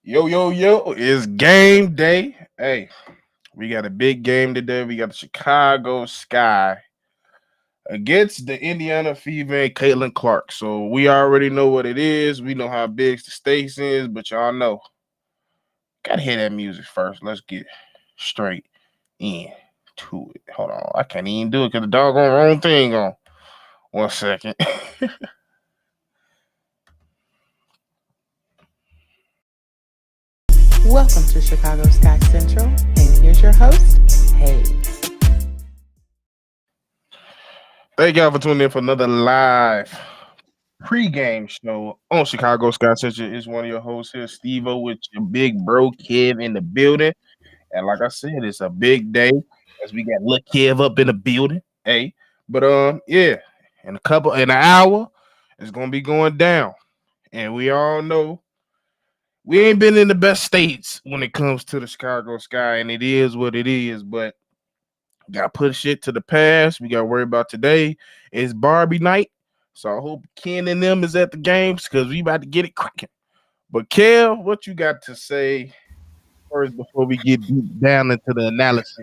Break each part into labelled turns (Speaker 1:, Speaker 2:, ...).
Speaker 1: Yo, it's game day. Hey, we got a big game today. We got the Chicago Sky against the Indiana Fever and Caitlin Clark. So we already know what it is. We know how big the stakes is, but y'all know. Gotta hear that music first. Let's get straight in to it. Hold on. I can't even do it because the doggone wrong thing on. 1 second.
Speaker 2: Welcome to Chicago Sky Central, and here's your host, Haize.
Speaker 1: Thank y'all for tuning in for another live pregame show on Chicago Sky Central. It's one of your hosts here, Stevo, with your big bro Kev in the building. And like I said, it's a big day as we got Lil Kev up in the building. Hey, but yeah, in an hour, it's gonna be going down. And we all know we ain't been in the best states when it comes to the Chicago Sky, and it is what it is, but got put shit to the past. We got to worry about today. It's Barbie night. So I hope Ken and them is at the games because we about to get it cracking. But Kev, what you got to say first before we get deep down into the analysis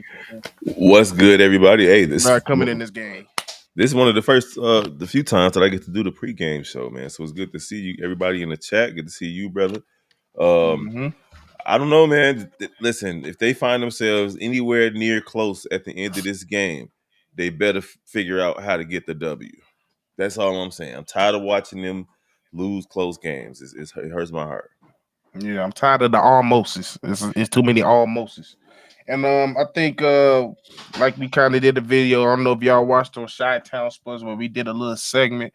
Speaker 3: What's good, everybody? Hey, this
Speaker 1: about coming in this game?
Speaker 3: this is one of the first, the few times that I get to do the pregame show, man. So it's good to see you, everybody in the chat. Good to see you, brother.
Speaker 1: Mm-hmm.
Speaker 3: I don't know, man. Listen, if they find themselves anywhere near close at the end of this game, they better figure out how to get the W. That's all I'm saying. I'm tired of watching them lose close games. It hurts my heart.
Speaker 1: Yeah, I'm tired of the almostes. It's too many almostes. And I think like we kind of did a video. I don't know if y'all watched on Chi-Town Sports where we did a little segment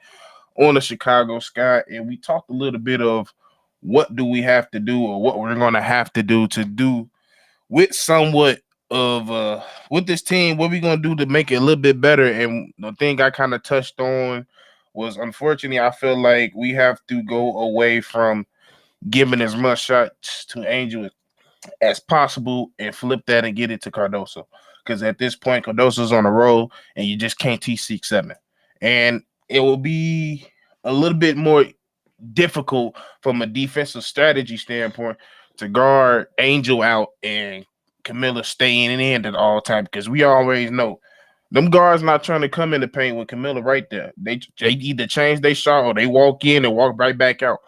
Speaker 1: on the Chicago Sky, and we talked a little bit of what do we have to do or what we're going to have to do with somewhat of with this team, what we going to do to make it a little bit better. And the thing I kind of touched on was, unfortunately, I feel like we have to go away from giving as much shots to Angel as possible and flip that and get it to Cardoso. Because at this point, Cardoso's on a roll and you just can't teach 6-7. And it will be a little bit more difficult from a defensive strategy standpoint to guard Angel out and Camilla staying in at all time, because we always know them guards not trying to come in the paint with Camilla right there. They either change their shot or they walk in and walk right back out.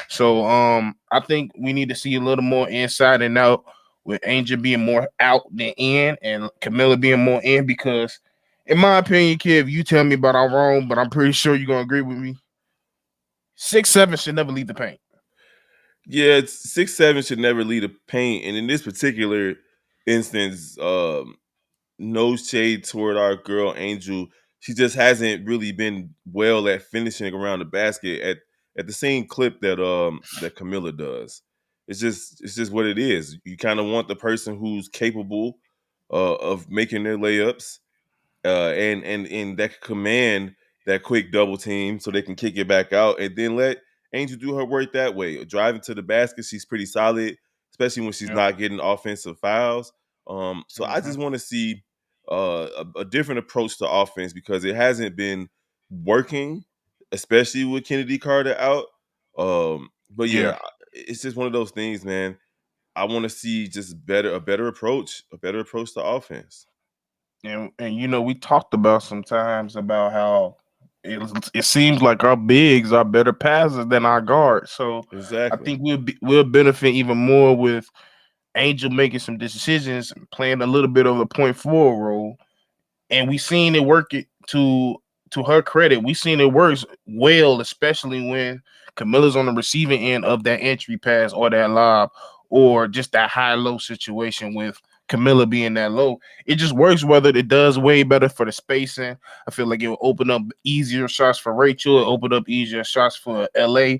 Speaker 1: So I think we need to see a little more inside and out, with Angel being more out than in and Camilla being more in, because in my opinion, kid, you tell me about I'm wrong, but I'm pretty sure you're gonna agree with me. 6-7 should never leave the paint.
Speaker 3: Yeah, 6-7 should never lead a paint, and in this particular instance, no shade toward our girl Angel. She just hasn't really been well at finishing around the basket at the same clip that Camilla does. It's just what it is. You kind of want the person who's capable of making their layups, and that can command that quick double team so they can kick it back out, and then let Angel do her work that way. Driving to the basket, she's pretty solid, especially when she's not getting offensive fouls. So I just want to see a different approach to offense, because it hasn't been working, especially with Kennedy Carter out. But yeah, it's just one of those things, man. I want to see just a better approach to offense.
Speaker 1: And you know, we talked about sometimes about how it seems like our bigs are better passers than our guards. So I
Speaker 3: Exactly.
Speaker 1: think we'll benefit even more with Angel making some decisions, playing a little bit of a point forward role, and we seen it work it to her credit. We seen it works well, especially when Camilla's on the receiving end of that entry pass or that lob or just that high-low situation with Camilla being that low. It just works, whether it does way better for the spacing. I feel like it will open up easier shots for Rachel, it open up easier shots for LA.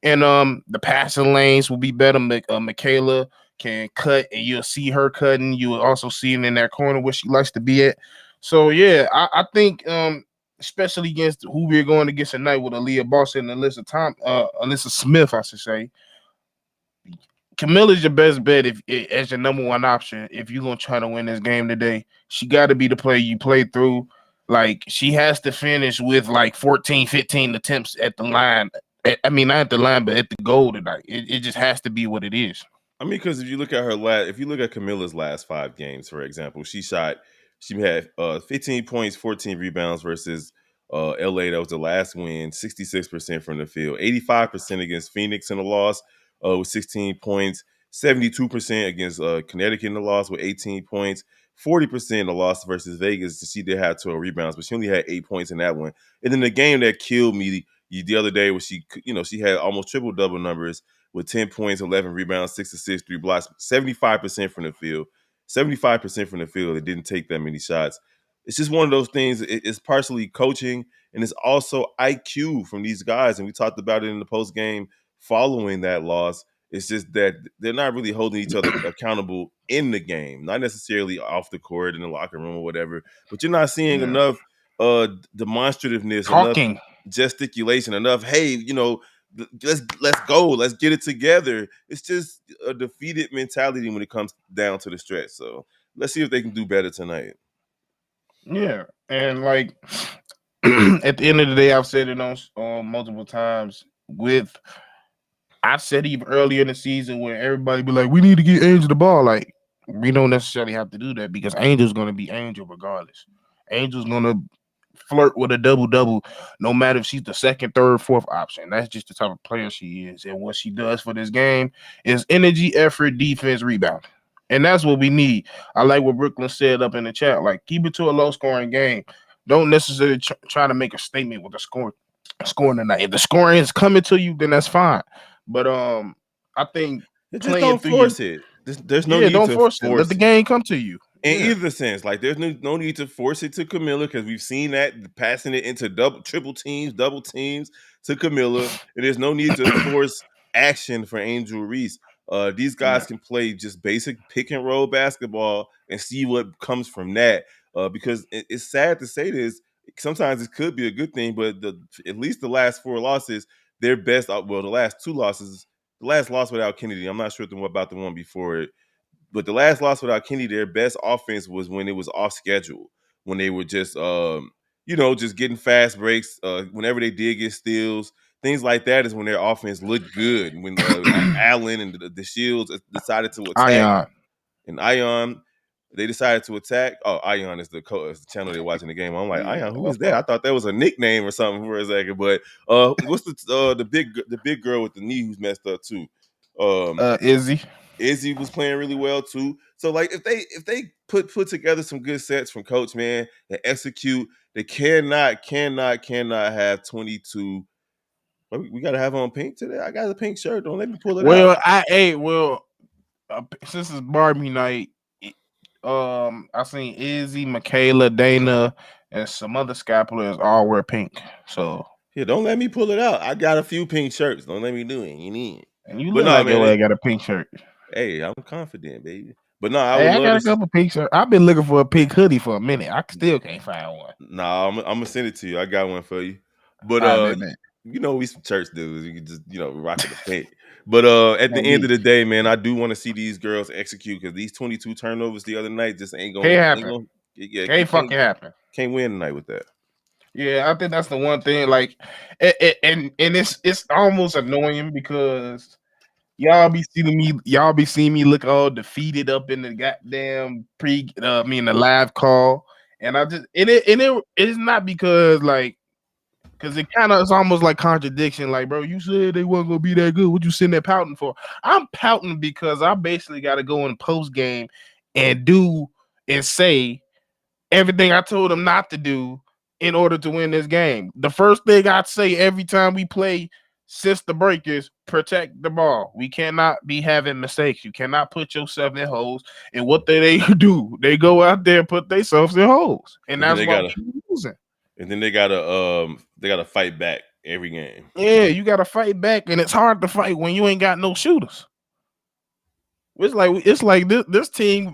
Speaker 1: And the passing lanes will be better. Michaela can cut, and you'll see her cutting. You will also see it in that corner where she likes to be at. So yeah, I think especially against who we're going against tonight with Aaliyah Boston and Alyssa Smith, I should say. Camilla's your best bet if as your number one option if you're gonna try to win this game today. She got to be the player you play through. Like, she has to finish with like 14, 15 attempts at the line. I mean, not at the line, but at the goal tonight. It just has to be what it is.
Speaker 3: I mean, because if you look at Camilla's last 5 games, for example, she had 15 points, 14 rebounds versus LA. That was the last win, 66% from the field, 85% against Phoenix in the loss with 16 points, 72% against Connecticut in the loss with 18 points, 40% in the loss versus Vegas. She did have 12 rebounds, but she only had 8 points in that one. And then the game that killed me the other day was she had almost triple double numbers with 10 points, 11 rebounds, 6 assists, 3 blocks, 75% from the field. 75% from the field. It didn't take that many shots. It's just one of those things. It's partially coaching and it's also IQ from these guys. And we talked about it in the post game following that loss. It's just that they're not really holding each other accountable in the game, not necessarily off the court in the locker room or whatever. But you're not seeing
Speaker 1: Yeah.
Speaker 3: enough demonstrativeness, enough
Speaker 1: Talking.
Speaker 3: gesticulation, enough. Hey, let's go, let's get it together. It's just a defeated mentality when it comes down to the stretch. So let's see if they can do better tonight.
Speaker 1: Yeah, and like at the end of the day, I've said it on multiple times. I've said even earlier in the season where everybody be like, "We need to get Angel the ball." Like we don't necessarily have to do that because Angel's going to be Angel regardless. Angel's going to flirt with a double-double, no matter if she's the second, third, fourth option. That's just the type of player she is. And what she does for this game is energy, effort, defense, rebound. And that's what we need. I like what Brooklyn said up in the chat. Like, keep it to a low-scoring game. Don't necessarily try to make a statement with the scoring tonight. If the scoring is coming to you, then that's fine. But I think
Speaker 3: just don't force it. There's no need
Speaker 1: don't
Speaker 3: to
Speaker 1: force it. Let the game come to you.
Speaker 3: In either sense, like there's no need to force it to Camilla because we've seen that passing it into triple teams, double teams to Camilla, and there's no need to force action for Angel Reese. These guys can play just basic pick and roll basketball and see what comes from that. Because it's sad to say this, sometimes it could be a good thing, but at least the last 4 losses, their best. Well, the last 2 losses, the last loss without Kennedy, I'm not sure about the one before it. But the last loss without Kenny, their best offense was when it was off schedule, when they were just, just getting fast breaks. Whenever they did get steals, things like that is when their offense looked good. When Allen and the Shields decided to attack, and Ion, they decided to attack. Oh, Ion is the channel they're watching the game. I'm like, Ion, who is that? I thought that was a nickname or something for a second. But what's the big girl with the knee who's messed up too?
Speaker 1: Izzy.
Speaker 3: Izzy was playing really well too. So like if they put together some good sets from coach, man, and execute, they cannot have 22. We gotta have on pink today. I got a pink shirt. Don't let me pull it out.
Speaker 1: Since it's Barbie night, I seen Izzy, Michaela, Dana, and some other Sky players all wear pink. So
Speaker 3: yeah, don't let me pull it out. I got a few pink shirts. Don't let me do it. You need it.
Speaker 1: And you look like I got a pink shirt.
Speaker 3: Hey, I'm confident, baby. But no,
Speaker 1: I got a couple pink shirts. I've been looking for a pink hoodie for a minute. I still can't find one.
Speaker 3: Nah, I'm gonna send it to you. I got one for you. But we some church dudes. You can just rock the paint. But at the end of the day, man, I do want to see these girls execute because these 22 turnovers the other night just ain't gonna
Speaker 1: happen. Can't fucking happen.
Speaker 3: Can't win tonight with that.
Speaker 1: Yeah, I think that's the one thing. Like, and it's almost annoying because y'all be seeing me look all defeated up in the goddamn the live call, and I just it's not because it's almost like contradiction. Like, bro, you said they weren't gonna be that good. What you sitting there pouting for? I'm pouting because I basically got to go in post game and do and say everything I told them not to do in order to win this game. The first thing I'd say every time we play since the break is protect the ball. We cannot be having mistakes. You cannot put yourself in holes. And what they do, they go out there and put themselves in holes. And that's why we're losing.
Speaker 3: And then they gotta fight back every game.
Speaker 1: Yeah, you gotta fight back, and it's hard to fight when you ain't got no shooters. It's like this team.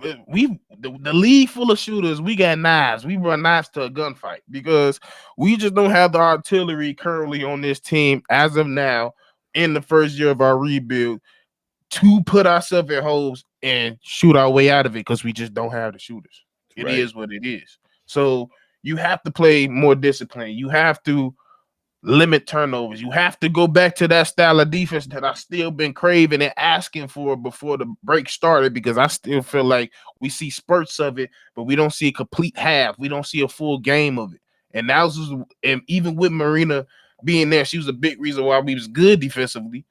Speaker 1: The league full of shooters. We got knives. We run knives to a gunfight because we just don't have the artillery currently on this team as of now in the first year of our rebuild to put ourselves in holes and shoot our way out of it because we just don't have the shooters. It is what it is. So you have to play more discipline. You have to limit turnovers. You have to go back to that style of defense that I still been craving and asking for before the break started, because I still feel like we see spurts of it, but we don't see a complete half. We don't see a full game of it. And that was, and even with Marina being there, she was a big reason why we was good defensively.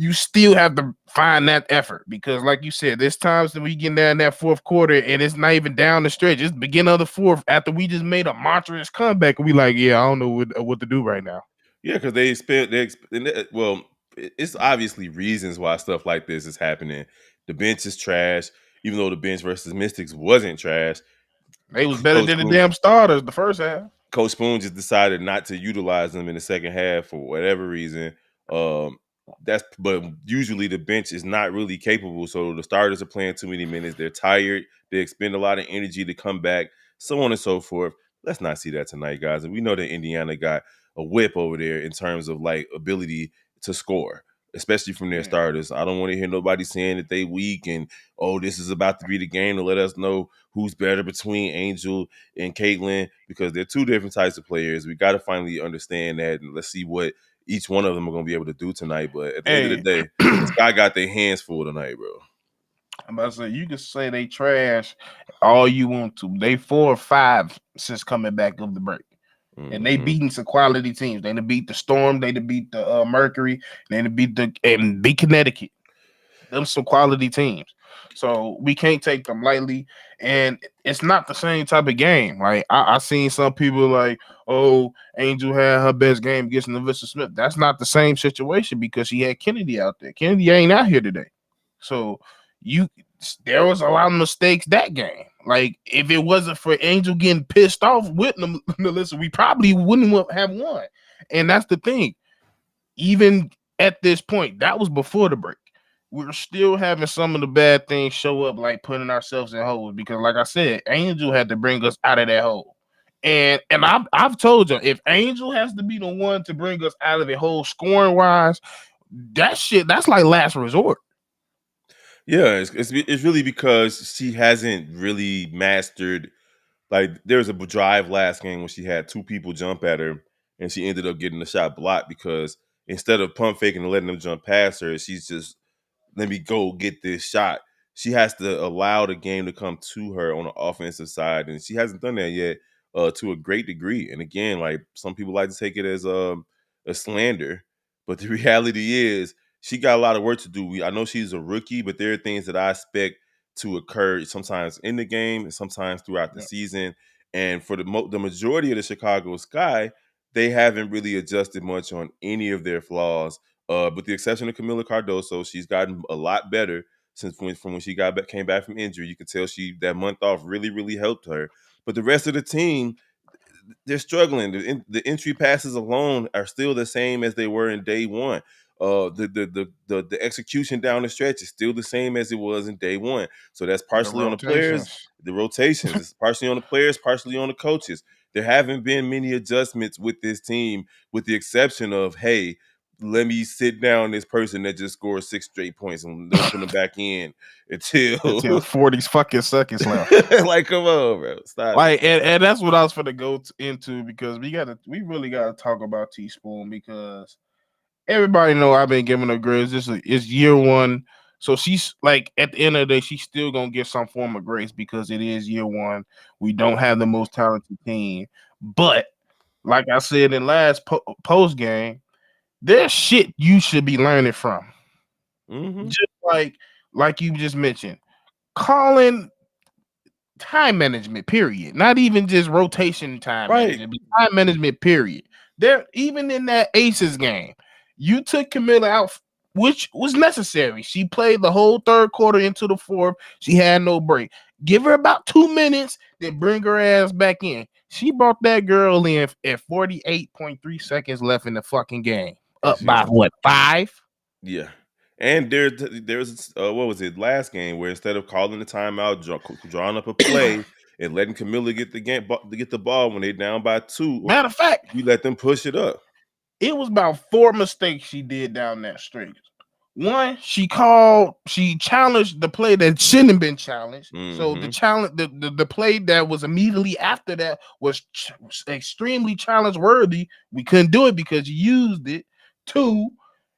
Speaker 1: You still have to find that effort, because, like you said, there's times that we get down in that fourth quarter and it's not even down the stretch. It's the beginning of the fourth after we just made a monstrous comeback, and we like, yeah, I don't know what to do right now.
Speaker 3: Yeah, because well, it's obviously reasons why stuff like this is happening. The bench is trash, even though the bench versus Mystics wasn't trash.
Speaker 1: They was better
Speaker 3: Coach
Speaker 1: than the
Speaker 3: Spoon,
Speaker 1: damn starters the first half.
Speaker 3: Coach Spoon just decided not to utilize them in the second half for whatever reason. Um, but usually the bench is not really capable. So the starters are playing too many minutes. They're tired. They expend a lot of energy to come back, so on and so forth. Let's not see that tonight, guys. And we know that Indiana got a whip over there in terms of like ability to score, especially from their starters. I don't want to hear nobody saying that they weak and, oh, this is about to be the game to let us know who's better between Angel and Caitlin, because they're two different types of players. We got to finally understand that, and let's see what each one of them are going to be able to do tonight. But at the end of the
Speaker 1: Hey,
Speaker 3: day, the Sky got their hands full tonight, bro.
Speaker 1: I'm about to say, you can say they trash all you want to. They 4 or 5 since coming back of the break. And they
Speaker 3: Mm-hmm.
Speaker 1: beating some quality teams. They done beat the Storm. They done beat the Mercury. They done beat Connecticut. Them some quality teams. So we can't take them lightly. And it's not the same type of game. Like I seen some people like, oh, Angel had her best game against Nevista Smith. That's not the same situation, because she had Kennedy out there. Kennedy ain't out here today. So there was a lot of mistakes that game. Like, if it wasn't for Angel getting pissed off with Melissa, we probably wouldn't have won. And that's the thing. Even at this point, that was before the break. We're still having some of the bad things show up, like putting ourselves in holes. Because, like I said, Angel had to bring us out of that hole. And I've told you, if Angel has to be the one to bring us out of the hole scoring wise, that's like last resort.
Speaker 3: Yeah, it's really because she hasn't really mastered. Like, there was a drive last game when she had two people jump at her, and she ended up getting the shot blocked because instead of pump faking and letting them jump past her, she's just, let me go get this shot. She has to allow the game to come to her on the offensive side, and she hasn't done that yet to a great degree. And again, like, some people like to take it as a slander, but the reality is she got a lot of work to do. I know she's a rookie, but there are things that I expect to occur sometimes in the game and sometimes throughout the season. And for the majority of the Chicago Sky, they haven't really adjusted much on any of their flaws. With the exception of Camila Cardoso, she's gotten a lot better from when she came back from injury. You can tell that month off really, really helped her. But the rest of the team, they're struggling. The entry passes alone are still the same as they were in day one. The execution down the stretch is still the same as it was in day one. So that's
Speaker 1: The
Speaker 3: partially on the players.
Speaker 1: rotations.
Speaker 3: The rotations is partially on the players, partially on the coaches. There haven't been many adjustments with this team, with the exception of, hey, let me sit down this person that just scored 6 straight points and don't put them back in
Speaker 1: Until
Speaker 3: until
Speaker 1: 40 fucking seconds left.
Speaker 3: like, come on, bro, stop it.
Speaker 1: Like, and that's what I was gonna go into, because we really gotta talk about Teaspoon, because everybody know I've been giving her grace. It's year one, so she's like, at the end of the day, she's still gonna get some form of grace because it is year one. We don't have the most talented team, but like I said in last post game, there's shit you should be learning from.
Speaker 3: Mm-hmm.
Speaker 1: Just like you just mentioned, calling time management, period. Not even just rotation time
Speaker 3: Right.
Speaker 1: management, but time management, period. There, even in that Aces game, you took Camilla out, which was necessary. She played the whole third quarter into the fourth. She had no break. Give her about 2 minutes, then bring her ass back in. She brought that girl in at 48.3 seconds left in the fucking game. Up by what, 5?
Speaker 3: Yeah. And there's what was it, last game, where instead of calling the timeout, drawing up a play and letting Camilla get the ball when they're down by 2,
Speaker 1: Matter of fact,
Speaker 3: you let them push it up.
Speaker 1: it was about 4 mistakes she did down that stretch. One, she challenged the play that shouldn't have been challenged. So the challenge, the play that was immediately after that was extremely challenge worthy. We couldn't do it because you used it. Two,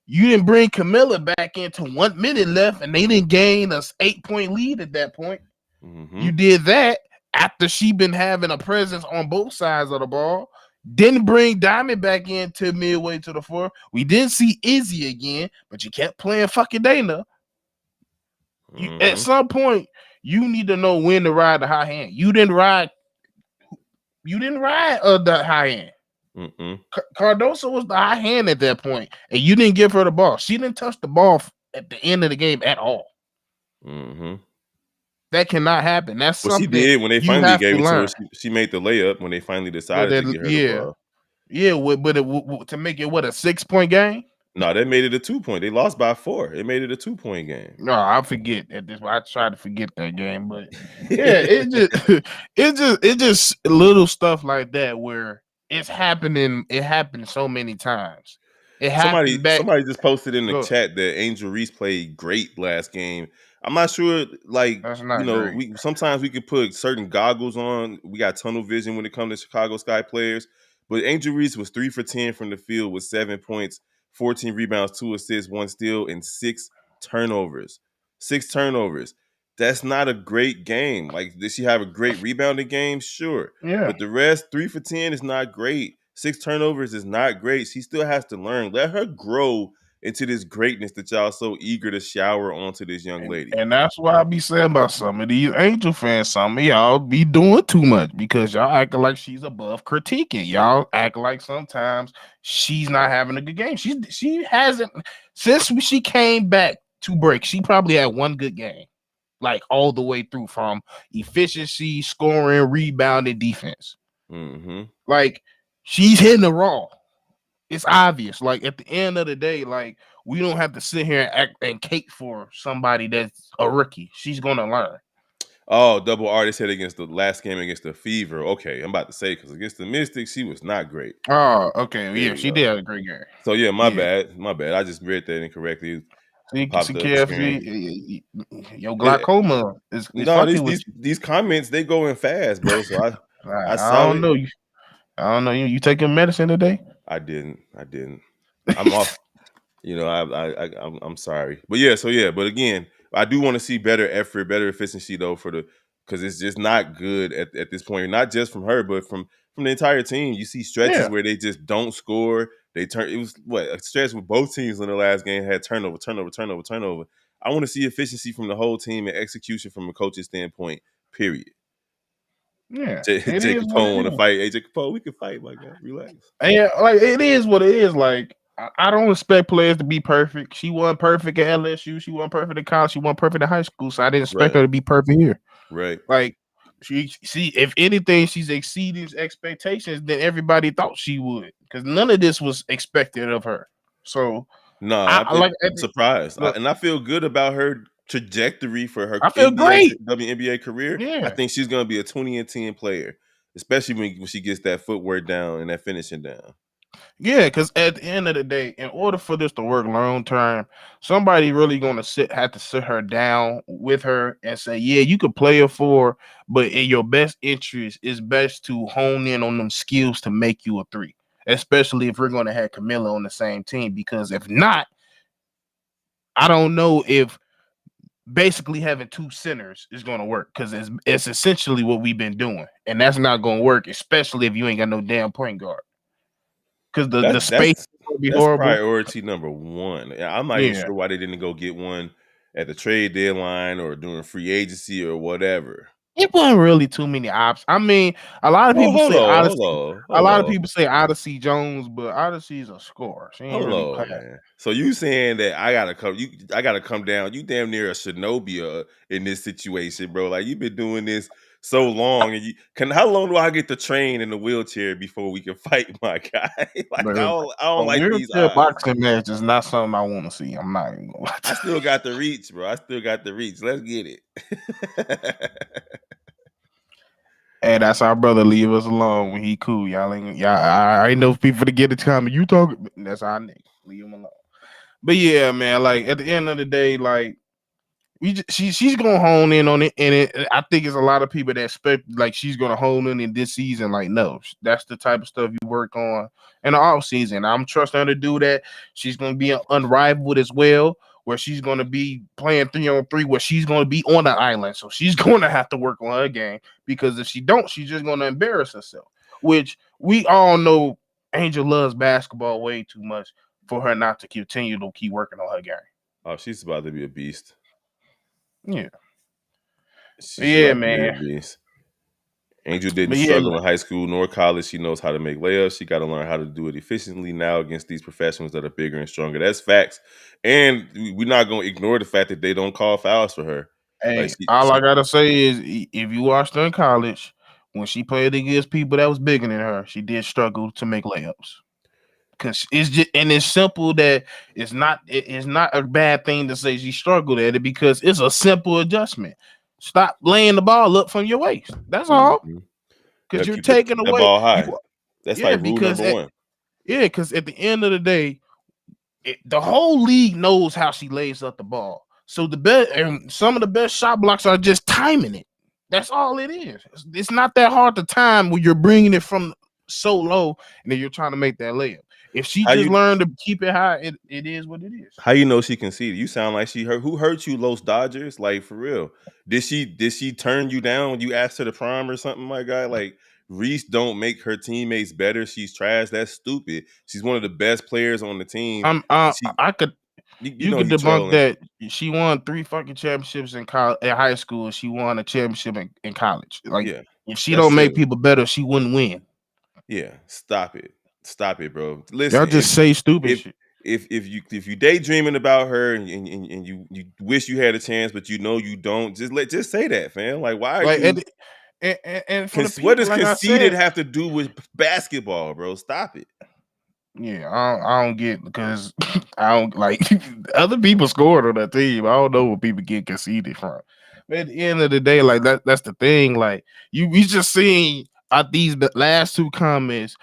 Speaker 1: you didn't bring Camilla back into 1 minute left, and they didn't gain us 8-point lead at that point. You did that after she been having a presence on both sides of the ball. Didn't bring Diamond back into midway to the fourth. We didn't see Izzy again, but you kept playing fucking Dana. At some point, you need to know when to ride the high hand. You didn't ride the high hand. Cardoso was the high hand at that point, and you didn't give her the ball. She didn't touch the ball at the end of the game at all. That cannot happen. That's
Speaker 3: Well, she
Speaker 1: something
Speaker 3: did when they
Speaker 1: you
Speaker 3: finally
Speaker 1: have
Speaker 3: gave
Speaker 1: to
Speaker 3: it to her.
Speaker 1: learn.
Speaker 3: She made the layup when they finally decided to get her the ball.
Speaker 1: Yeah, but to make it a 6-point game?
Speaker 3: No, they made it a 2-point. They lost by 4. It made it a 2-point game.
Speaker 1: No, I forget at this. I try to forget that game, but yeah, it's just little stuff like that where it's happening. It happened so many times. It happened back.
Speaker 3: Somebody just posted in the chat that Angel Reese played great last game. I'm not sure, like,
Speaker 1: That's not great.
Speaker 3: Sometimes we could put certain goggles on. We got tunnel vision when it comes to Chicago Sky players. But Angel Reese was 3 for 10 from the field with 7 points, 14 rebounds, 2 assists, 1 steal, and 6 turnovers. 6 turnovers. That's not a great game. Like, did she have a great rebounding game? Sure.
Speaker 1: Yeah.
Speaker 3: But the rest, 3 for 10 is not great. 6 turnovers is not great. She still has to learn. Let her grow into this greatness that y'all so eager to shower onto this young lady.
Speaker 1: And that's why I be saying about some of these Angel fans, some of y'all be doing too much because y'all acting like she's above critiquing. Y'all act like sometimes she's not having a good game. She hasn't since she came back to break. She probably had one good game, like all the way through from efficiency, scoring, rebounding, defense. Like she's hitting the raw. It's obvious. Like at the end of the day, like we don't have to sit here and act and cake for somebody that's a rookie. She's gonna learn.
Speaker 3: Oh, double R. They said against the last game against the Fever. Okay, I'm about to say because against the Mystics, she was not great.
Speaker 1: Oh, okay. Yeah, she did have a great game.
Speaker 3: So yeah, my bad. I just read that incorrectly.
Speaker 1: KFC, your glaucoma is
Speaker 3: no. These comments they going fast, bro. So
Speaker 1: I don't know. I don't know. You taking medicine today?
Speaker 3: I didn't. I'm off. I'm sorry, but yeah. So yeah, but again, I do want to see better effort, better efficiency though because it's just not good at this point. Not just from her, but from the entire team. You see stretches where they just don't score. They turn. It was a stretch with both teams in the last game had turnover. I want to see efficiency from the whole team and execution from a coach's standpoint. Period.
Speaker 1: Yeah,
Speaker 3: Jacob Poe want to fight. Hey, Jacob Poe, we can fight, my guy. Relax.
Speaker 1: Yeah, like it is what it is. Like I don't expect players to be perfect. She wasn't perfect at LSU. She wasn't perfect at college. She wasn't perfect at high school. So I didn't expect her to be perfect here.
Speaker 3: Right.
Speaker 1: Like if anything, she's exceeding expectations than everybody thought she would. Because none of this was expected of her. So
Speaker 3: no, I'm surprised, and I feel good about her trajectory for her WNBA career.
Speaker 1: Yeah.
Speaker 3: I think she's going to be a 20-10 player, especially when she gets that footwork down and that finishing down.
Speaker 1: Yeah, because at the end of the day, in order for this to work long term, somebody really going to have to sit her down with her and say, yeah, you could play her for, but in your best interest, it's best to hone in on them skills to make you a 3, especially if we're going to have Camilla on the same team. Because if not, I don't know if basically having 2 centers is going to work because it's essentially what we've been doing, and that's not going to work, especially if you ain't got no damn point guard. Because the space would be horrible.
Speaker 3: Priority number 1. I'm not even sure why they didn't go get one at the trade deadline or during free agency or whatever.
Speaker 1: It wasn't really too many options. I mean, a lot of people say Odyssey. A lot of people say Odyssey Jones, but Odyssey's a scorer. She ain't really playing.
Speaker 3: Man. So you saying that I gotta come down? You damn near a Shinobi in this situation, bro. Like you've been doing this so long, and how long do I get to train in the wheelchair before we can fight, my guy? Like I don't like these
Speaker 1: boxing match is not something I want to see. I'm not even gonna lie.
Speaker 3: I still got the reach, bro. Let's get it.
Speaker 1: Hey, that's our brother. Leave us alone when he cool. Y'all ain't know people to get the comment. You talking? That's our nigga. Leave him alone. But yeah, man, like at the end of the day, like she's gonna hone in on it, and I think it's a lot of people that expect like she's gonna hone in this season. Like, no, that's the type of stuff you work on in the off season. I'm trusting her to do that. She's gonna be unrivaled as well, where she's gonna be playing 3-on-3, where she's gonna be on the island. So she's gonna have to work on her game because if she don't, she's just gonna embarrass herself. Which we all know, Angel loves basketball way too much for her not to continue to keep working on her game.
Speaker 3: Oh, she's about to be a beast.
Speaker 1: Yeah.
Speaker 3: She's
Speaker 1: Yeah,
Speaker 3: about to be a
Speaker 1: man.
Speaker 3: beast. Angel didn't
Speaker 1: But yeah,
Speaker 3: struggle in high school nor college. She knows how to make layups. She got to learn how to do it efficiently now against these professionals that are bigger and stronger. That's facts. And we're not going to ignore the fact that they don't call fouls for her. Like
Speaker 1: hey, all I gotta say is, if you watched her in college, when she played against people that was bigger than her, she did struggle to make layups. Cause it's just and it's simple that it's not a bad thing to say she struggled at it because it's a simple adjustment. Stop laying the ball up from your waist. That's all.
Speaker 3: mm-hmm.
Speaker 1: Because you're
Speaker 3: keep that
Speaker 1: taking
Speaker 3: keep that
Speaker 1: away
Speaker 3: ball
Speaker 1: you.
Speaker 3: high. That's
Speaker 1: Yeah,
Speaker 3: like rule
Speaker 1: because
Speaker 3: number one.
Speaker 1: because at the end of the day, the whole league knows how she lays up the ball. So the best and some of the best shot blocks are just timing it. That's all it is. It's not that hard to time when you're bringing it from so low and then you're trying to make that layup. If she
Speaker 3: How
Speaker 1: just
Speaker 3: you
Speaker 1: learned to keep it high, it is what it is.
Speaker 3: how you know she conceded? You sound like she hurt. Who hurt you, Los Dodgers? Like for real? Did she turn you down when you asked her to prom or something, my guy? Like Reese don't make her teammates better. She's trash. That's stupid. She's one of the best players on the team. She,
Speaker 1: I could
Speaker 3: you
Speaker 1: you
Speaker 3: know,
Speaker 1: could
Speaker 3: he
Speaker 1: debunk
Speaker 3: trolling.
Speaker 1: that she won 3 fucking championships in college, in high school, and she won a championship in college. Like
Speaker 3: Yeah,
Speaker 1: if she
Speaker 3: that's
Speaker 1: don't make
Speaker 3: silly.
Speaker 1: people better, she wouldn't win.
Speaker 3: Yeah, stop it, bro.
Speaker 1: Y'all
Speaker 3: Listen,
Speaker 1: just say stupid
Speaker 3: if
Speaker 1: shit.
Speaker 3: if you daydreaming about her and you wish you had a chance, but you know you don't, just say that, fam. Like, why are
Speaker 1: Like
Speaker 3: you?
Speaker 1: and for the
Speaker 3: What
Speaker 1: people,
Speaker 3: does
Speaker 1: like I
Speaker 3: conceited
Speaker 1: said,
Speaker 3: have to do with basketball, bro? Stop it.
Speaker 1: yeah, I don't get because I don't like other people scored on that team. I don't know where people get conceded from. But at the end of the day, like that's the thing. Like we just seen at these last two comments,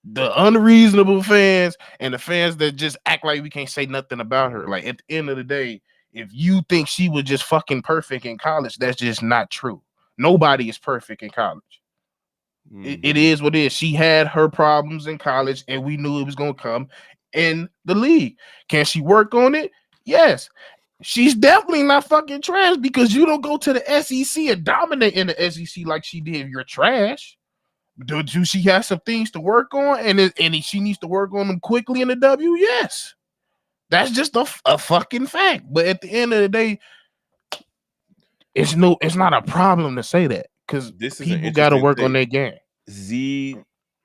Speaker 1: the unreasonable fans and the fans that just act like we can't say nothing about her. Like at the end of the day, if you think she was just fucking perfect in college, that's just not true. Nobody is perfect in college. It
Speaker 3: Mm-hmm.
Speaker 1: is what it is. She had her problems in college, and we knew it was gonna come in the league. Can she work on it? Yes. She's definitely not fucking trash because you don't go to the SEC and dominate in the SEC like she did. You're trash. Do she have some things to work on, and she needs to work on them quickly in the W? Yes, that's just a fucking fact. But at the end of the day, it's not a problem to say that because
Speaker 3: This is an
Speaker 1: people got to
Speaker 3: interesting
Speaker 1: work on
Speaker 3: take.
Speaker 1: their game.
Speaker 3: Z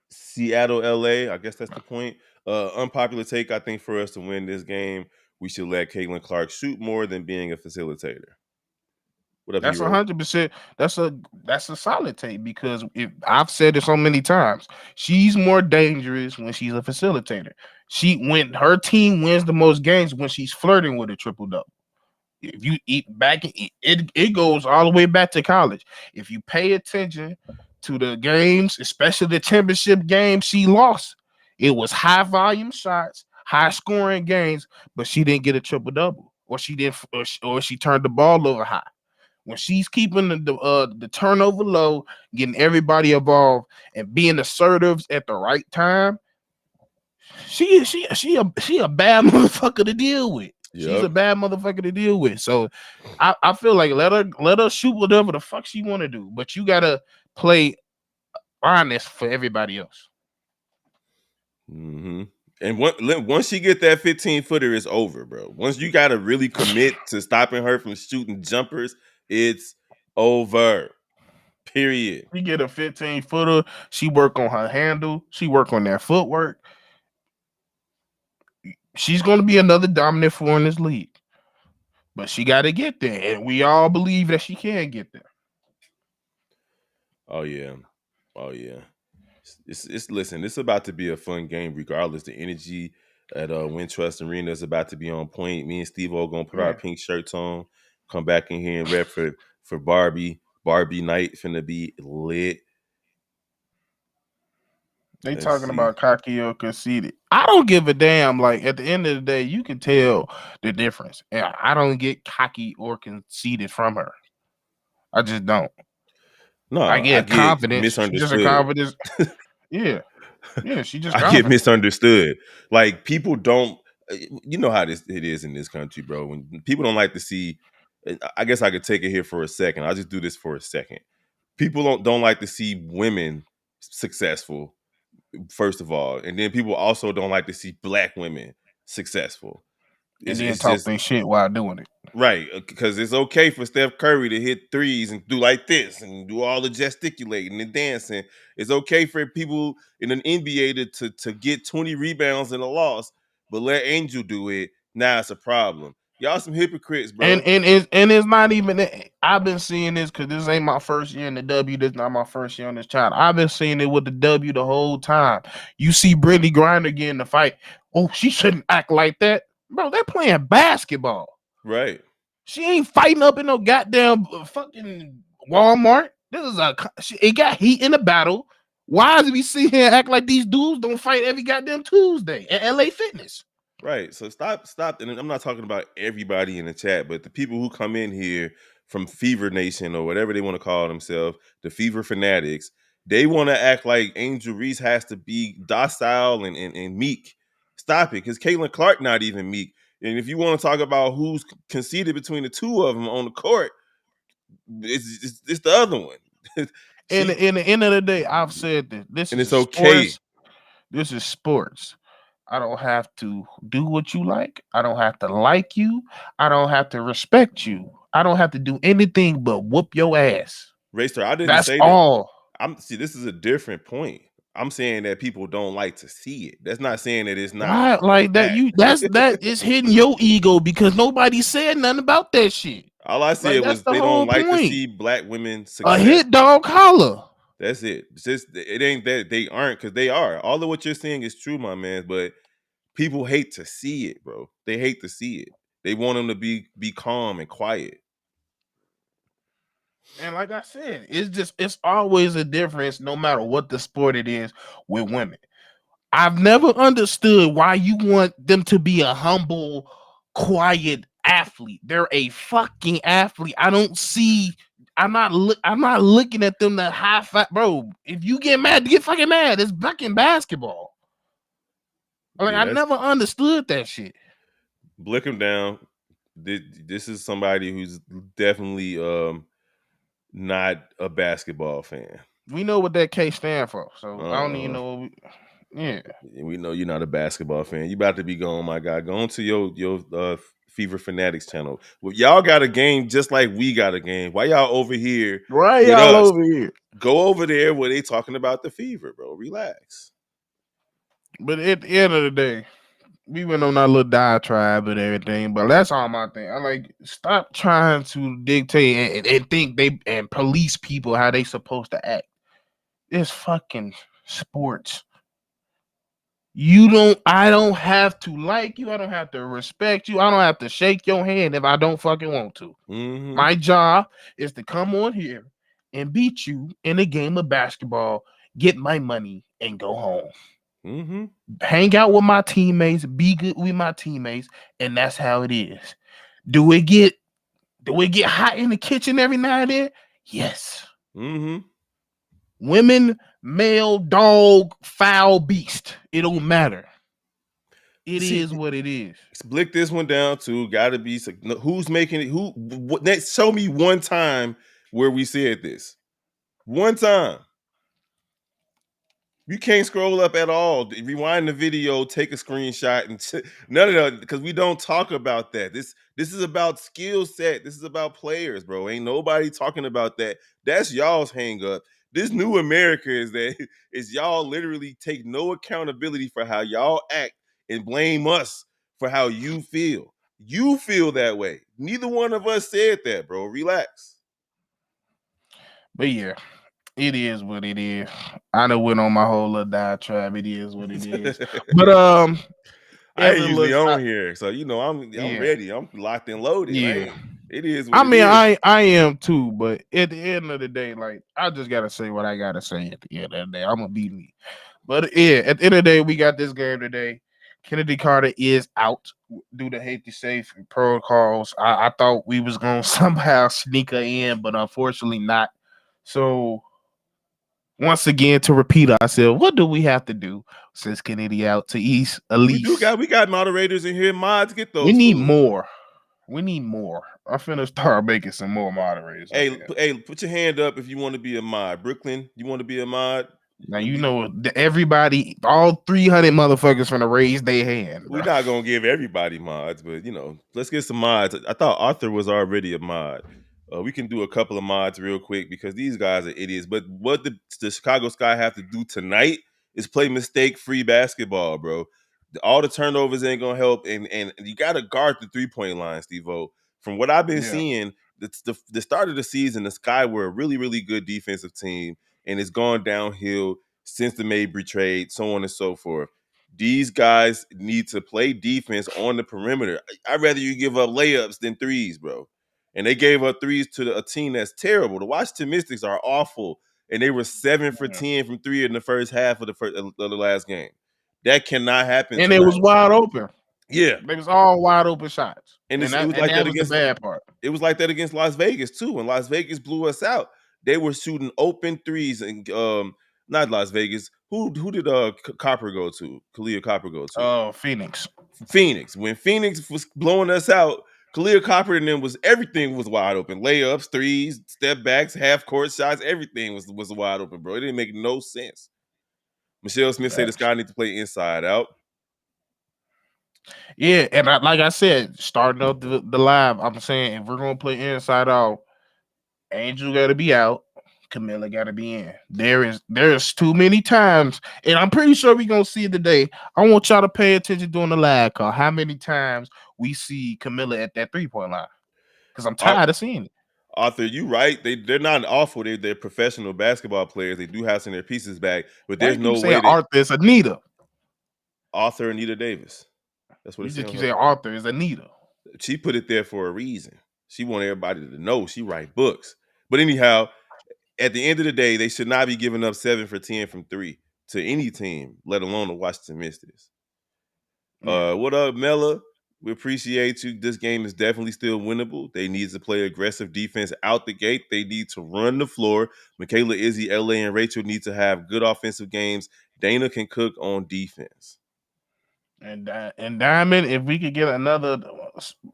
Speaker 3: Seattle, LA. I guess that's the point. Unpopular take. I think for us to win this game, we should let Caitlin Clark shoot more than being a facilitator. What up,
Speaker 1: That's
Speaker 3: hero?
Speaker 1: 100%. That's a solid take because if I've said it so many times, she's more dangerous when she's a facilitator. When her team wins the most games when she's flirting with a triple double. If you eat back, it goes all the way back to college. If you pay attention to the games, especially the championship game she lost, it was high volume shots, high scoring games, but she didn't get a triple double, or she didn't, or she turned the ball over high. When she's keeping the turnover low, getting everybody involved, and being assertive at the right time, she a bad motherfucker to deal with. She's a
Speaker 3: Yep.
Speaker 1: bad motherfucker to deal with. So I feel like let her shoot whatever the fuck she want to do, but you gotta play honest for everybody else.
Speaker 3: Mm-hmm. And once you get that 15-footer, it's over, bro. Once you got to really commit to stopping her from shooting jumpers, it's over. Period.
Speaker 1: We get a 15-footer. She work on her handle. She work on that footwork. She's gonna be another dominant force in this league. But she got to get there, and we all believe that she can get there.
Speaker 3: Oh yeah. Oh yeah. It's listen, it's about to be a fun game regardless. The energy at Wintrust Arena is about to be on point. Me and Steve are gonna put our
Speaker 1: Yeah.
Speaker 3: pink shirts on, come back in here and rep for Barbie. Barbie night finna be lit.
Speaker 1: They
Speaker 3: Let's
Speaker 1: talking
Speaker 3: see.
Speaker 1: about cocky or conceited. I don't give a damn. Like at the end of the day, you can tell the difference. And I don't get cocky or conceited from her. I just don't.
Speaker 3: No,
Speaker 1: I
Speaker 3: I
Speaker 1: get
Speaker 3: get
Speaker 1: confidence. She just a
Speaker 3: misunderstood.
Speaker 1: confidence. Yeah. Yeah, she just
Speaker 3: I get
Speaker 1: confident.
Speaker 3: misunderstood. Like people don't, you know how this it is in this country, bro. When people don't like to see, I guess I could take it here for a second. I'll just do this for a second. People don't like to see women successful, first of all, and then people also don't like to see black women successful.
Speaker 1: And then
Speaker 3: It's
Speaker 1: talk
Speaker 3: just
Speaker 1: their shit while doing it.
Speaker 3: right, because it's okay for Steph Curry to hit threes and do like this and do all the gesticulating and dancing. It's okay for people in an NBA to get 20 rebounds and a loss, but let Angel do it. Now it's a problem. Y'all some hypocrites,
Speaker 1: And
Speaker 3: bro.
Speaker 1: it's not even that. I've been seeing this because this ain't my first year in the W. This not my first year on this channel. I've been seeing it with the W the whole time. You see Brittany Griner getting the fight. Oh, she shouldn't act like that, bro. They're playing basketball.
Speaker 3: Right.
Speaker 1: She ain't fighting up in no goddamn fucking Walmart. This is it got heat in the battle. Why is we sit here and act like these dudes don't fight every goddamn Tuesday at LA Fitness?
Speaker 3: Right. So stop. And I'm not talking about everybody in the chat, but the people who come in here from Fever Nation or whatever they want to call themselves, the Fever Fanatics, they want to act like Angel Reese has to be docile and meek. Stop it, because Caitlin Clark not even meek. And if you want to talk about who's conceded between the two of them on the court, it's the other one.
Speaker 1: And
Speaker 3: She
Speaker 1: in the end of the day, I've said this. This
Speaker 3: and
Speaker 1: is
Speaker 3: it's okay.
Speaker 1: sports. This is sports. I don't have to do what you like. I don't have to like you. I don't have to respect you. I don't have to do anything but whoop your ass.
Speaker 3: Racer, I didn't
Speaker 1: That's
Speaker 3: say that.
Speaker 1: all.
Speaker 3: This is a different point. I'm saying that people don't like to see it. That's not saying that it's not
Speaker 1: Why like that?
Speaker 3: that.
Speaker 1: That is hitting your ego because nobody said nothing about that shit.
Speaker 3: All I
Speaker 1: Like
Speaker 3: said
Speaker 1: that's
Speaker 3: was
Speaker 1: the
Speaker 3: they
Speaker 1: whole
Speaker 3: don't like to
Speaker 1: point.
Speaker 3: see black women
Speaker 1: A hit
Speaker 3: successful.
Speaker 1: dog holler.
Speaker 3: That's it. It's just it ain't that they aren't, because they are. All of what you're saying is true, my man. But people hate to see it, bro. They hate to see it. They want them to be calm and quiet.
Speaker 1: And like I said, it's always a difference no matter what the sport it is with women. I've never understood why you want them to be a humble, quiet athlete. They're a fucking athlete. I don't see. I'm not looking at them that high five, bro. If you get mad, get fucking mad. It's fucking basketball. Like
Speaker 3: Yeah,
Speaker 1: I
Speaker 3: that's
Speaker 1: never understood that shit.
Speaker 3: blick them down. This is somebody who's definitely not a basketball fan.
Speaker 1: We know what that K stand for, so I don't even
Speaker 3: Uh-uh.
Speaker 1: know. Yeah,
Speaker 3: We know you're not a basketball fan. You about to be gone, my guy. Go on to your Fever Fanatics channel. Well, y'all got a game just like we got a game. Why y'all over here
Speaker 1: right,
Speaker 3: with
Speaker 1: y'all
Speaker 3: us?
Speaker 1: over here.
Speaker 3: Go over there where they talking about the Fever, bro. Relax.
Speaker 1: But at the end of the day, we went on our little diatribe and everything, but that's all my thing. I like stop trying to dictate and think they and police people how they supposed to act. It's fucking sports. I don't have to like you. I don't have to respect you. I don't have to shake your hand if I don't fucking want to.
Speaker 3: Mm-hmm.
Speaker 1: My job is to come on here and beat you in a game of basketball, get my money, and go home.
Speaker 3: Mm-hmm.
Speaker 1: Hang out with my teammates, be good with my teammates, and that's how it is. Do it get hot in the kitchen every now and then? Yes.
Speaker 3: Mm-hmm.
Speaker 1: Women, male, dog, foul, beast. It don't matter. It is what it is.
Speaker 3: Split this one down too. Got to be who's making it. Next? Show me one time where we said this. One time. You can't scroll up at all. Rewind the video, take a screenshot, and none of that, because we don't talk about that. This is about skill set. This is about players, bro. Ain't nobody talking about that. That's y'all's hang up. This new America is y'all literally take no accountability for how y'all act and blame us for how you feel. You feel that way. Neither one of us said that, bro. Relax.
Speaker 1: But yeah, it is what it is. I done went on my whole little diatribe. It is what it is. But
Speaker 3: I ain't usually on here, so I'm
Speaker 1: yeah.
Speaker 3: ready. I'm locked and loaded.
Speaker 1: Yeah.
Speaker 3: It is what it is.
Speaker 1: I am too, but at the end of the day, like I just gotta say what I gotta say at the end of the day. I'm gonna be me. But yeah, at the end of the day, we got this game today. Kennedy Carter is out due to Haize safe protocols. I thought we was gonna somehow sneak her in, but unfortunately not. So once again, to repeat ourselves, what do we have to do since Kennedy out to ease Elise?
Speaker 3: We got moderators in here. Mods, get
Speaker 1: We
Speaker 3: those
Speaker 1: need
Speaker 3: fools.
Speaker 1: more. We need more. I'm finna start making some more moderators up here.
Speaker 3: Hey, put your hand up if you want to be a mod. Brooklyn, you want to be a mod?
Speaker 1: Now you know everybody, all 300 motherfuckers finna raise their hand, bro.
Speaker 3: We're not gonna give everybody mods, but let's get some mods. I thought Arthur was already a mod. We can do a couple of mods real quick because these guys are idiots. But what the Chicago Sky have to do tonight is play mistake-free basketball, bro. All the turnovers ain't gonna help, and you got to guard the 3-point line, Steve-O. From what I've been seeing, the start of the season, the Sky were a really, really good defensive team, and it's gone downhill since the Mabry trade, so on and so forth. These guys need to play defense on the perimeter. I'd rather you give up layups than threes, bro. And they gave up threes to a team that's terrible. The Washington Mystics are awful, and they were 7 for 10 from three in the first half of the last game. That cannot happen
Speaker 1: And it
Speaker 3: tonight.
Speaker 1: was wide open.
Speaker 3: Yeah,
Speaker 1: they was all wide open shots,
Speaker 3: and
Speaker 1: and
Speaker 3: it was
Speaker 1: that,
Speaker 3: like
Speaker 1: and that
Speaker 3: that
Speaker 1: was
Speaker 3: against
Speaker 1: the bad part.
Speaker 3: It was like that against Las Vegas too. When Las Vegas blew us out, they were shooting open threes, and not Las Vegas. Who did Copper go to? Khalil Copper go to?
Speaker 1: Phoenix.
Speaker 3: Phoenix. When Phoenix was blowing us out, Khalil Copper and them everything was wide open. Layups, threes, step backs, half court shots, everything was wide open, bro. It didn't make no sense. Michelle Smith said the Sky need to play inside out.
Speaker 1: Yeah, and like I said, starting up the live, I'm saying if we're gonna play inside out, Angel got to be out, Camilla got to be in. There's too many times, and I'm pretty sure we're gonna see it today. I want y'all to pay attention during the live call. How many times we see Camilla at that 3-point line? Because I'm tired of seeing it.
Speaker 3: Arthur, you right. They're not awful. They're professional basketball players. They do have some of their pieces back, but there's no way that
Speaker 1: Arthur is Anita.
Speaker 3: Arthur Anita Davis. That's what
Speaker 1: you
Speaker 3: it's
Speaker 1: just
Speaker 3: saying.
Speaker 1: keep saying Arthur is Anita.
Speaker 3: She put it there for a reason. She wanted everybody to know she write books. But anyhow, at the end of the day, they should not be giving up 7 for 10 from three to any team, let alone the Washington Mystics. Yeah. What up, Mella? We appreciate you. This game is definitely still winnable. They need to play aggressive defense out the gate. They need to run the floor. Michaela, Izzy, LA, and Rachel need to have good offensive games. Dana can cook on defense.
Speaker 1: And Diamond, if we could get another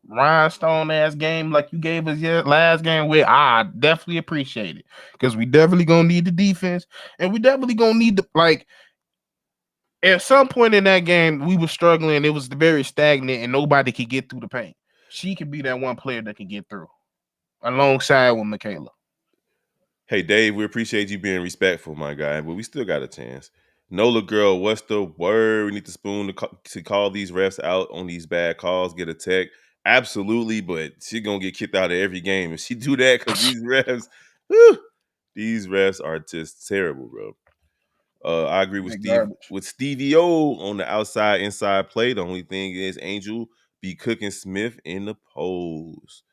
Speaker 1: rhinestone ass game like you gave us last game with, I definitely appreciate it, because we definitely gonna need the defense, and we definitely gonna need the At some point in that game, we were struggling. It was very stagnant, and nobody could get through the paint. She could be that one player that can get through, alongside with Michaela.
Speaker 3: Hey, Dave, we appreciate you being respectful, my guy, but we still got a chance. Nola girl, what's the word? We need to spoon to call these refs out on these bad calls, get a tech. Absolutely, but she's going to get kicked out of every game if she do that, because these refs are just terrible, bro. I agree with Stevie O on the outside inside play. The only thing is Angel be cooking Smith in the pose.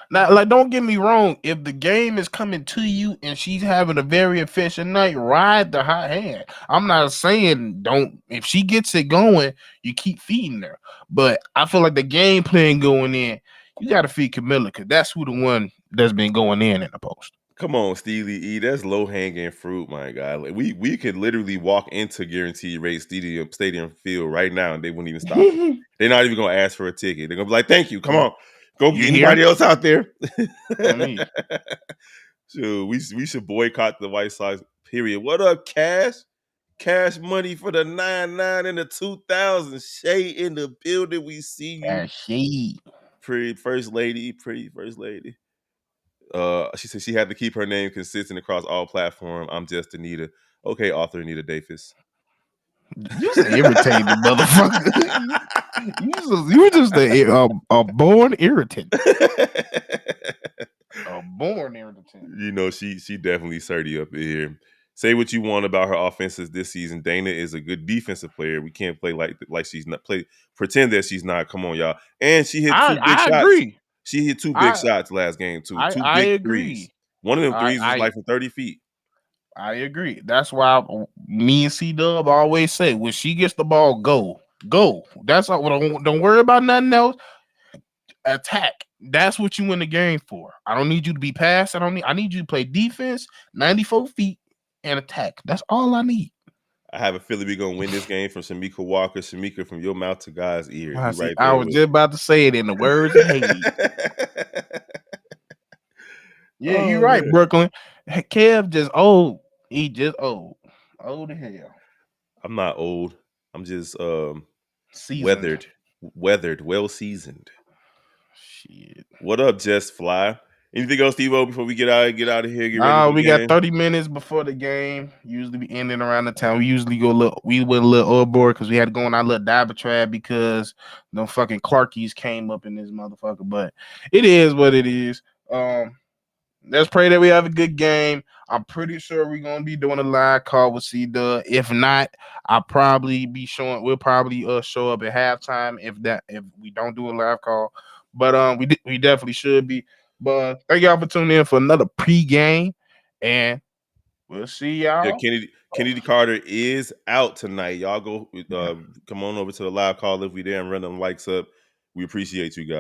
Speaker 1: Now, don't get me wrong. If the game is coming to you and she's having a very efficient night, ride the hot hand. I'm not saying don't. If she gets it going, you keep feeding her. But I feel like the game plan going in, you got to feed Camilla, because that's who the one that's been going in the post.
Speaker 3: Come on, Steely E. That's low hanging fruit, my guy. Like, we could literally walk into Guaranteed Rate Stadium Field right now, and they wouldn't even stop. They're not even gonna ask for a ticket. They're gonna be like, "Thank you. Come on, go get anybody else out there." So we should boycott the White Sox. Period. What up, Cash? Cash money for the 99 and the 2000. Shay in the building. We see you.
Speaker 1: Shay.
Speaker 3: Pretty first lady. She said she had to keep her name consistent across all platforms. I'm just Anita. Okay, author Anita Davis.
Speaker 1: You just irritating motherfucker. you were just a born irritant. A born irritant.
Speaker 3: You know, she definitely surdy up in here. Say what you want about her offenses this season. Dana is a good defensive player. We can't play like she's not pretend that she's not. Come on, y'all. And she hit two big shots.
Speaker 1: Agree.
Speaker 3: She hit two big shots last game too. Two big threes. One of them threes was like from 30 feet.
Speaker 1: I agree. That's why me and C Dub always say when she gets the ball, go. That's all. Don't worry about nothing else. Attack. That's what you win the game for. I don't need you to be passed. I need you to play defense, 94 feet, and attack. That's all I need.
Speaker 3: I have a feeling we're gonna win this game from Shamika Walker. Shamika, from your mouth to God's ear.
Speaker 1: I
Speaker 3: You
Speaker 1: see.
Speaker 3: right
Speaker 1: I
Speaker 3: there
Speaker 1: was
Speaker 3: with
Speaker 1: just about to say it in the words of Haize. Yeah, you
Speaker 3: Oh
Speaker 1: right,
Speaker 3: man.
Speaker 1: Brooklyn. Kev just old. He just old. Old as hell.
Speaker 3: I'm not old. I'm just
Speaker 1: Seasoned.
Speaker 3: weathered, well seasoned.
Speaker 1: Shit.
Speaker 3: What up, Just Fly? Anything else, Stevo, before we get out of here, get ready
Speaker 1: Nah,
Speaker 3: for the
Speaker 1: we got
Speaker 3: game?
Speaker 1: 30 minutes before the game. Usually we ending around the time. We usually go we went a little overboard because we had to go on our little diatribe because them fucking Clarkies came up in this motherfucker. But it is what it is. Let's pray that we have a good game. I'm pretty sure we're gonna be doing a live call with C Dub. If not, I'll probably be showing. We'll probably show up at halftime if we don't do a live call. But we definitely should be. But thank y'all for tuning in for another pregame, and we'll see
Speaker 3: Yeah,
Speaker 1: y'all.
Speaker 3: Kennedy Carter is out tonight. Y'all go come on over to the live call if we there and run them likes up. We appreciate you guys.